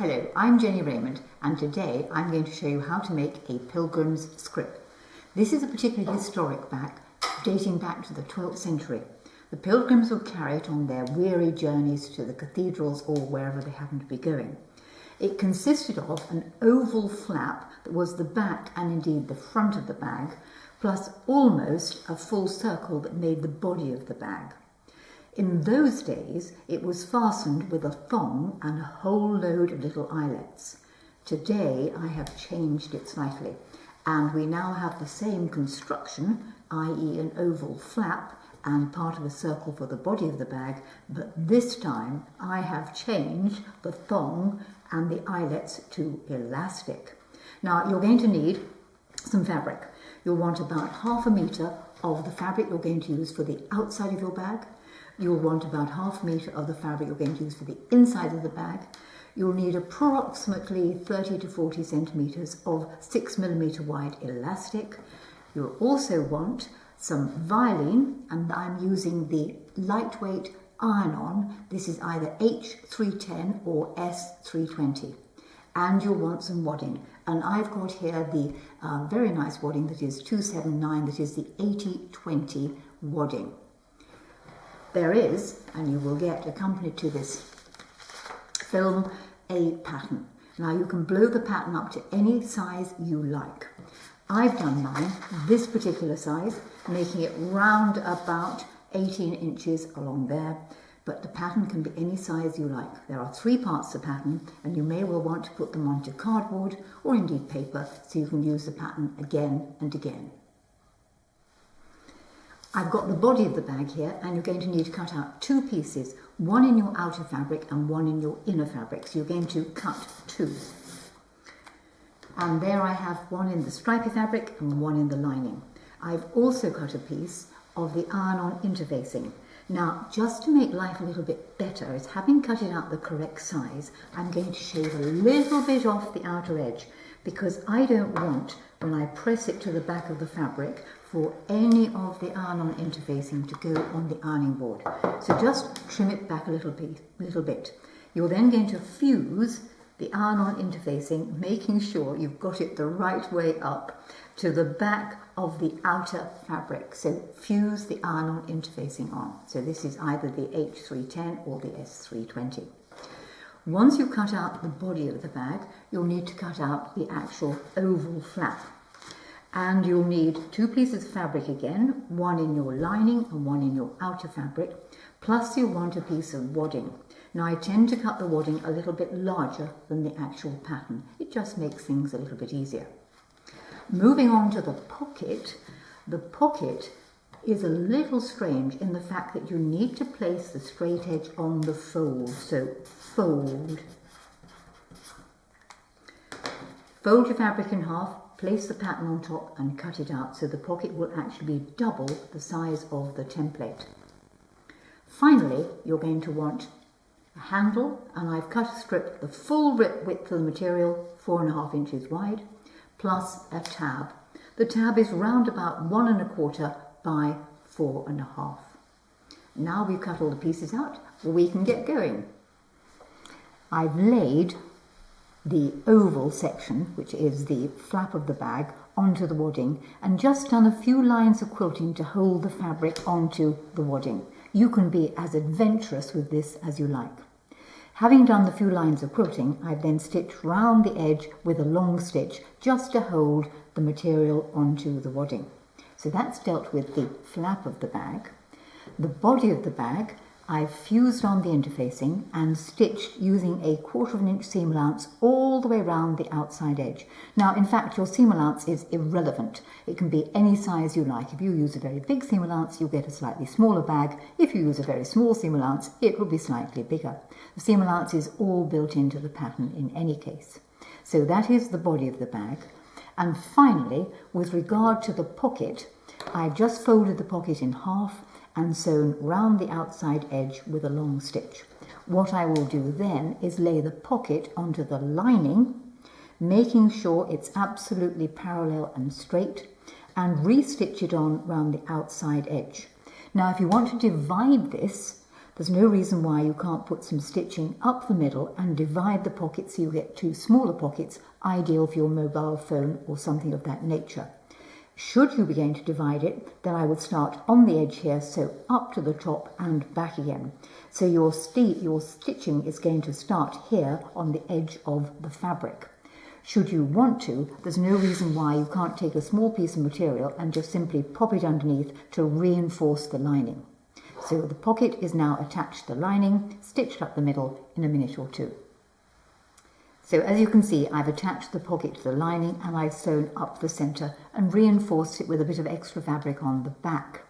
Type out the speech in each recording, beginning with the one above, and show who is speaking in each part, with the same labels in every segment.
Speaker 1: Hello, I'm Jennie Rayment, and today I'm going to show you how to make a Pilgrim's Scrip. This is a particularly historic bag dating back to the 12th century. The pilgrims would carry it on their weary journeys to the cathedrals or wherever they happened to be going. It consisted of an oval flap that was the back and indeed the front of the bag, plus almost a full circle that made the body of the bag. In those days, it was fastened with a thong and a whole load of little eyelets. Today, I have changed it slightly, and we now have the same construction, i.e. an oval flap and part of a circle for the body of the bag, but this time I have changed the thong and the eyelets to elastic. Now, you're going to need some fabric. You'll want about 1/2 metre of the fabric you're going to use for the outside of your bag. You'll want about 1/2 metre of the fabric you're going to use for the inside of the bag. You'll need approximately 30 to 40 centimetres of 6mm wide elastic. You'll also want some violin, and I'm using the lightweight iron-on. This is either H310 or S320. And you'll want some wadding. And I've got here the very nice wadding that is 279, that is the 80/20 wadding. There is, and you will get accompanied to this film, a pattern. Now you can blow the pattern up to any size you like. I've done mine this particular size, making it round about 18 inches along there, but the pattern can be any size you like. There are 3 parts to the pattern, and you may well want to put them onto cardboard or indeed paper so you can use the pattern again and again. I've got the body of the bag here, and you're going to need to cut out 2 pieces, one in your outer fabric and one in your inner fabric. So you're going to cut 2. And there I have one in the stripy fabric and one in the lining. I've also cut a piece of the iron-on interfacing. Now, just to make life a little bit better, is having cut it out the correct size, I'm going to shave a little bit off the outer edge, because I don't want, when I press it to the back of the fabric, for any of the iron-on interfacing to go on the ironing board. So just trim it back a little bit. You're then going to fuse the iron-on interfacing, making sure you've got it the right way up to the back of the outer fabric. So fuse the iron-on interfacing on. So this is either the H310 or the S320. Once you've cut out the body of the bag, you'll need to cut out the actual oval flap. And you'll need 2 pieces of fabric again, one in your lining and one in your outer fabric, plus you'll want a piece of wadding. Now, I tend to cut the wadding a little bit larger than the actual pattern. It just makes things a little bit easier. Moving on to the pocket is a little strange in the fact that you need to place the straight edge on the fold. So fold your fabric in half, place the pattern on top and cut it out, so the pocket will actually be double the size of the template. Finally, you're going to want a handle, and I've cut a strip the full width of the material, 4.5 inches wide, plus a tab. The tab is round about 1 1/4 by 4.5. Now we've cut all the pieces out, we can get going. I've laid the oval section, which is the flap of the bag, onto the wadding, and just done a few lines of quilting to hold the fabric onto the wadding. You can be as adventurous with this as you like. Having done the few lines of quilting, I've then stitched round the edge with a long stitch just to hold the material onto the wadding. So that's dealt with the flap of the bag. The body of the bag, I've fused on the interfacing and stitched using a 1/4 inch seam allowance all the way around the outside edge. Now, in fact, your seam allowance is irrelevant. It can be any size you like. If you use a very big seam allowance, you'll get a slightly smaller bag. If you use a very small seam allowance, it will be slightly bigger. The seam allowance is all built into the pattern in any case. So that is the body of the bag. And finally, with regard to the pocket, I've just folded the pocket in half and sewn round the outside edge with a long stitch. What I will do then is lay the pocket onto the lining, making sure it's absolutely parallel and straight, and re-stitch it on round the outside edge. Now, if you want to divide this, there's no reason why you can't put some stitching up the middle and divide the pockets so you get two smaller pockets, ideal for your mobile phone or something of that nature. Should you be going to divide it, then I would start on the edge here, so up to the top and back again. So your stitching is going to start here on the edge of the fabric. Should you want to, there's no reason why you can't take a small piece of material and just simply pop it underneath to reinforce the lining. So the pocket is now attached to the lining, stitched up the middle in a minute or two. So as you can see, I've attached the pocket to the lining and I've sewn up the centre and reinforced it with a bit of extra fabric on the back.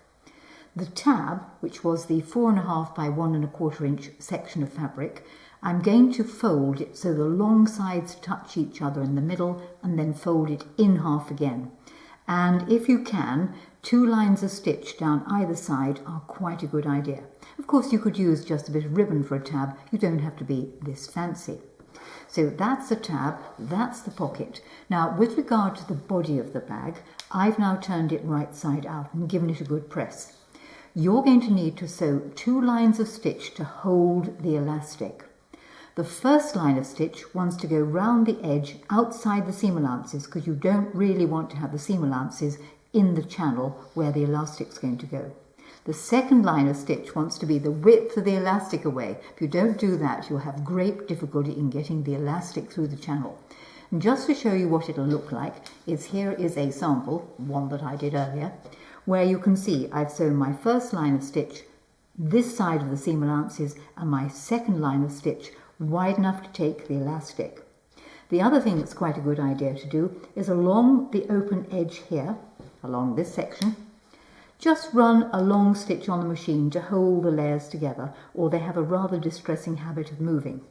Speaker 1: The tab, which was the 4.5 by 1.25 inch section of fabric, I'm going to fold it so the long sides touch each other in the middle and then fold it in half again. And if you can, 2 lines of stitch down either side are quite a good idea. Of course, you could use just a bit of ribbon for a tab. You don't have to be this fancy. So that's the tab, that's the pocket. Now, with regard to the body of the bag, I've now turned it right side out and given it a good press. You're going to need to sew 2 lines of stitch to hold the elastic. The first line of stitch wants to go round the edge outside the seam allowances, because you don't really want to have the seam allowances in the channel where the elastic's going to go. The second line of stitch wants to be the width of the elastic away. If you don't do that, you'll have great difficulty in getting the elastic through the channel. And just to show you what it'll look like, here is a sample, one that I did earlier, where you can see I've sewn my first line of stitch this side of the seam allowances and my second line of stitch wide enough to take the elastic. The other thing that's quite a good idea to do is along the open edge here, along this section, just run a long stitch on the machine to hold the layers together, or they have a rather distressing habit of moving.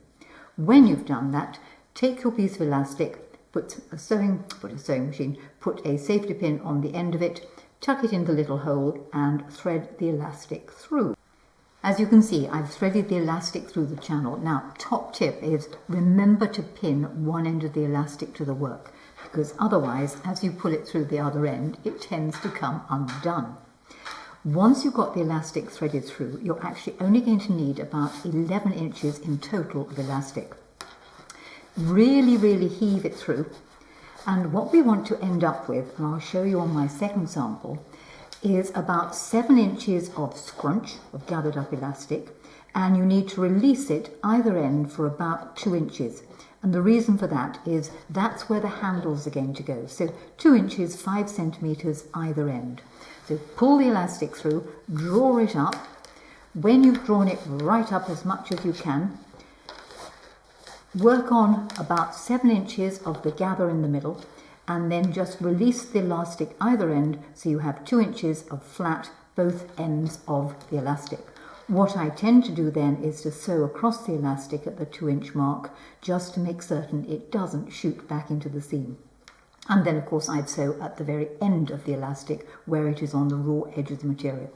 Speaker 1: When you've done that, take your piece of elastic, put a sewing machine, put a safety pin on the end of it, tuck it in the little hole and thread the elastic through. As you can see, I've threaded the elastic through the channel. Now, top tip is remember to pin one end of the elastic to the work, because otherwise, as you pull it through the other end, it tends to come undone. Once you've got the elastic threaded through, you're actually only going to need about 11 inches in total of elastic. Really, really heave it through. And what we want to end up with, and I'll show you on my second sample, is about 7 inches of scrunch, of gathered up elastic, and you need to release it either end for about 2 inches. And the reason for that is that's where the handles are going to go. So 2 inches, 5 centimetres either end. So pull the elastic through, draw it up. When you've drawn it right up as much as you can, work on about 7 inches of the gather in the middle, and then just release the elastic either end so you have 2 inches of flat both ends of the elastic. What I tend to do then is to sew across the elastic at the 2-inch mark, just to make certain it doesn't shoot back into the seam. And then of course I'd sew at the very end of the elastic where it is on the raw edge of the material.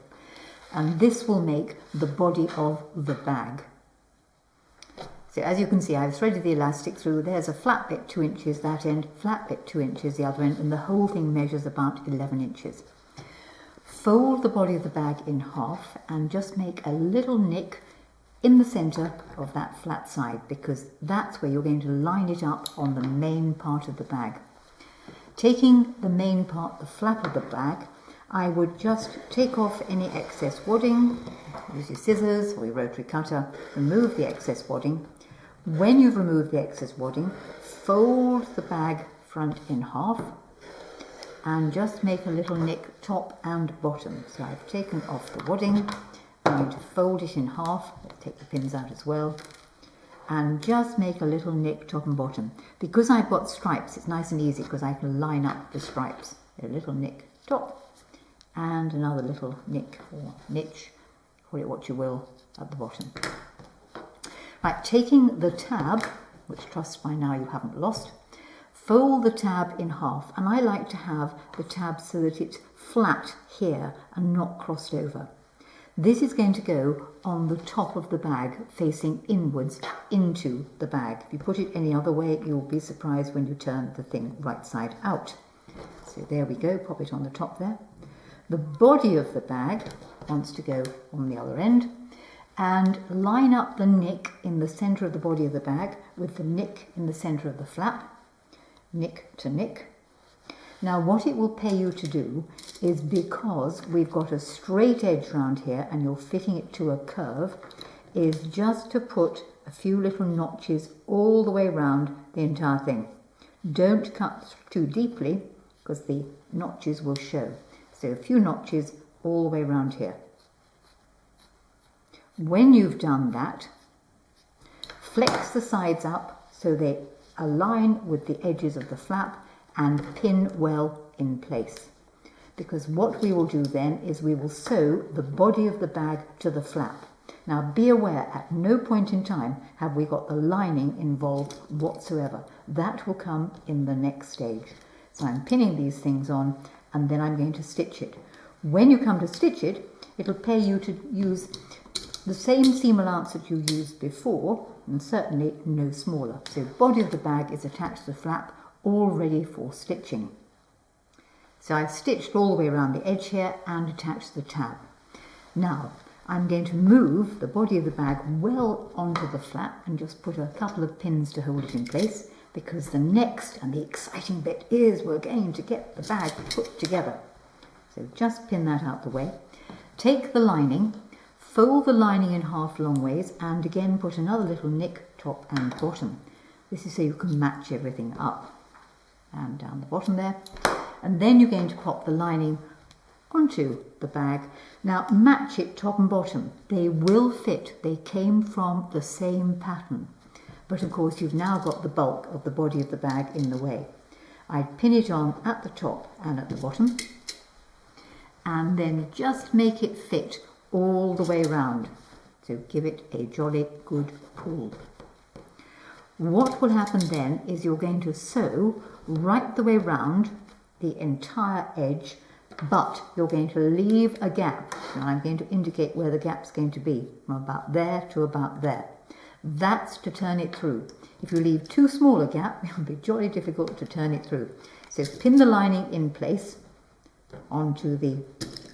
Speaker 1: And this will make the body of the bag. So as you can see, I've threaded the elastic through. There's a flat bit 2 inches that end, flat bit 2 inches the other end, and the whole thing measures about 11 inches. Fold the body of the bag in half and just make a little nick in the centre of that flat side, because that's where you're going to line it up on the main part of the bag. Taking the main part, the flap of the bag, I would just take off any excess wadding, use your scissors or your rotary cutter, remove the excess wadding. When you've removed the excess wadding, fold the bag front in half and just make a little nick top and bottom. So I've taken off the wadding, I'm going to fold it in half, take the pins out as well, and just make a little nick top and bottom. Because I've got stripes, it's nice and easy because I can line up the stripes. A little nick top and another little nick or niche, call it what you will, at the bottom. Right, taking the tab, which trust by now you haven't lost, fold the tab in half, and I like to have the tab so that it's flat here and not crossed over. This is going to go on the top of the bag, facing inwards into the bag. If you put it any other way, you'll be surprised when you turn the thing right side out. So there we go, pop it on the top there. The body of the bag wants to go on the other end, and line up the nick in the center of the body of the bag with the nick in the center of the flap, nick to nick. Now what it will pay you to do is, because we've got a straight edge round here and you're fitting it to a curve, is just to put a few little notches all the way around the entire thing. Don't cut too deeply because the notches will show. So a few notches all the way around here. When you've done that, flex the sides up so they align with the edges of the flap and pin well in place. Because what we will do then is we will sew the body of the bag to the flap. Now be aware, at no point in time have we got the lining involved whatsoever. That will come in the next stage. So I'm pinning these things on and then I'm going to stitch it. When you come to stitch it, it'll pay you to use the same seam allowance that you used before, and certainly no smaller. So the body of the bag is attached to the flap, all ready for stitching. So I've stitched all the way around the edge here and attached the tab. Now I'm going to move the body of the bag well onto the flap and just put a couple of pins to hold it in place, because the next and the exciting bit is we're going to get the bag put together. So just pin that out the way. Take the lining, fold the lining in half long ways, and again put another little nick top and bottom. This is so you can match everything up and down the bottom there. And then you're going to pop the lining onto the bag. Now match it top and bottom. They will fit. They came from the same pattern. But of course you've now got the bulk of the body of the bag in the way. I'd pin it on at the top and at the bottom, and then just make it fit all the way around. So give it a jolly good pull. What will happen then is you're going to sew right the way round the entire edge, but you're going to leave a gap. Now I'm going to indicate where the gap's going to be, from about there to about there. That's to turn it through. If you leave too small a gap, it will be jolly difficult to turn it through. So pin the lining in place onto the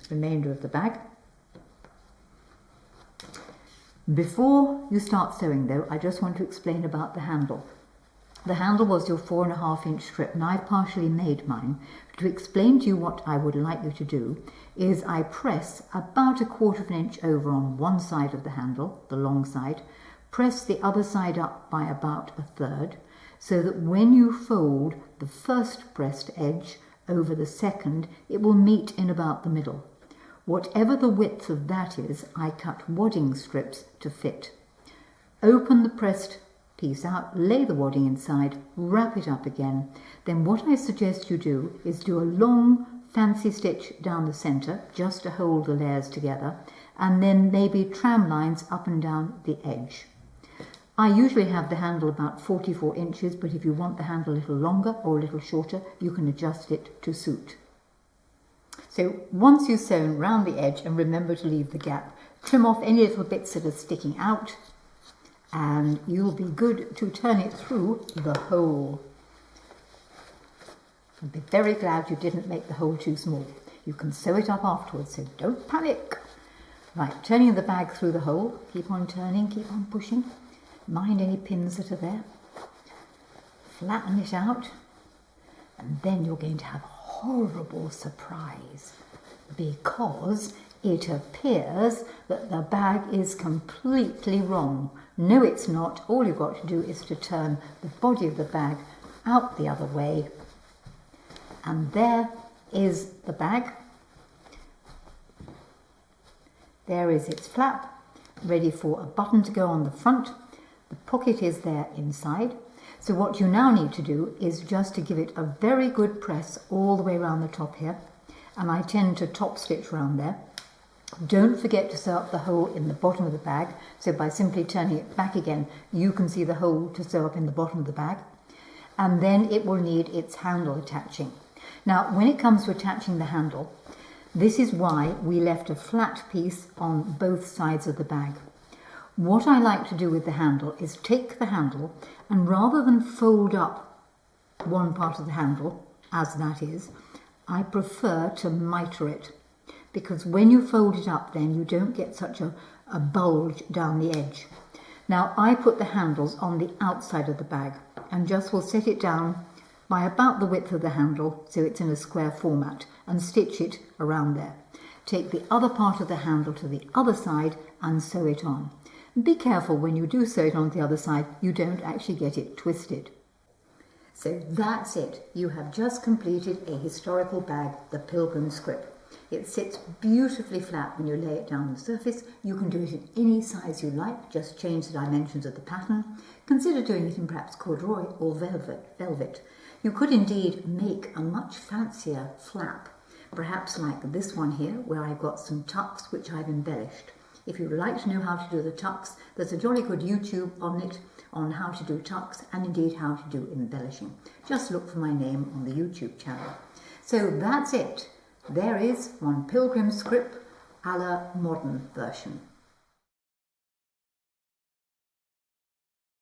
Speaker 1: remainder of the bag. Before you start sewing though, I just want to explain about the handle. The handle was your 4.5 inch strip, and I've partially made mine. To explain to you what I would like you to do is I press about 1/4 inch over on one side of the handle, the long side, press the other side up by about 1/3, so that when you fold the first pressed edge over the second, it will meet in about the middle. Whatever the width of that is, I cut wadding strips to fit. Open the pressed piece out, lay the wadding inside, wrap it up again. Then what I suggest you do is do a long fancy stitch down the centre, just to hold the layers together, and then maybe tram lines up and down the edge. I usually have the handle about 44 inches, but if you want the handle a little longer or a little shorter, you can adjust it to suit. So once you've sewn round the edge, and remember to leave the gap, trim off any little bits that are sticking out, and you'll be good to turn it through the hole. I'll be very glad you didn't make the hole too small. You can sew it up afterwards, so don't panic. Right, turning the bag through the hole, keep on turning, keep on pushing. Mind any pins that are there. Flatten it out, and then you're going to have a horrible surprise, because it appears that the bag is completely wrong. No, it's not. All you've got to do is to turn the body of the bag out the other way, and there is the bag. There is its flap, ready for a button to go on the front. The pocket is there inside. So what you now need to do is just to give it a very good press all the way around the top here, and I tend to top stitch around there. Don't forget to sew up the hole in the bottom of the bag, so by simply turning it back again you can see the hole to sew up in the bottom of the bag, and then it will need its handle attaching. Now when it comes to attaching the handle, this is why we left a flat piece on both sides of the bag. What I like to do with the handle is take the handle, and rather than fold up one part of the handle, as that is, I prefer to mitre it, because when you fold it up then you don't get such a a bulge down the edge. Now I put the handles on the outside of the bag and just will set it down by about the width of the handle so it's in a square format and stitch it around there. Take the other part of the handle to the other side and sew it on. Be careful when you do sew it on the other side, you don't actually get it twisted. So that's it. You have just completed a historical bag, the Pilgrim Scrip. It sits beautifully flat when you lay it down on the surface. You can do it in any size you like, just change the dimensions of the pattern. Consider doing it in perhaps corduroy or velvet. You could indeed make a much fancier flap, perhaps like this one here, where I've got some tucks which I've embellished. If you'd like to know how to do the tucks, there's a jolly good YouTube on it on how to do tucks and indeed how to do embellishing. Just look for my name on the YouTube channel. So that's it. There is one Pilgrim Scrip a la modern version.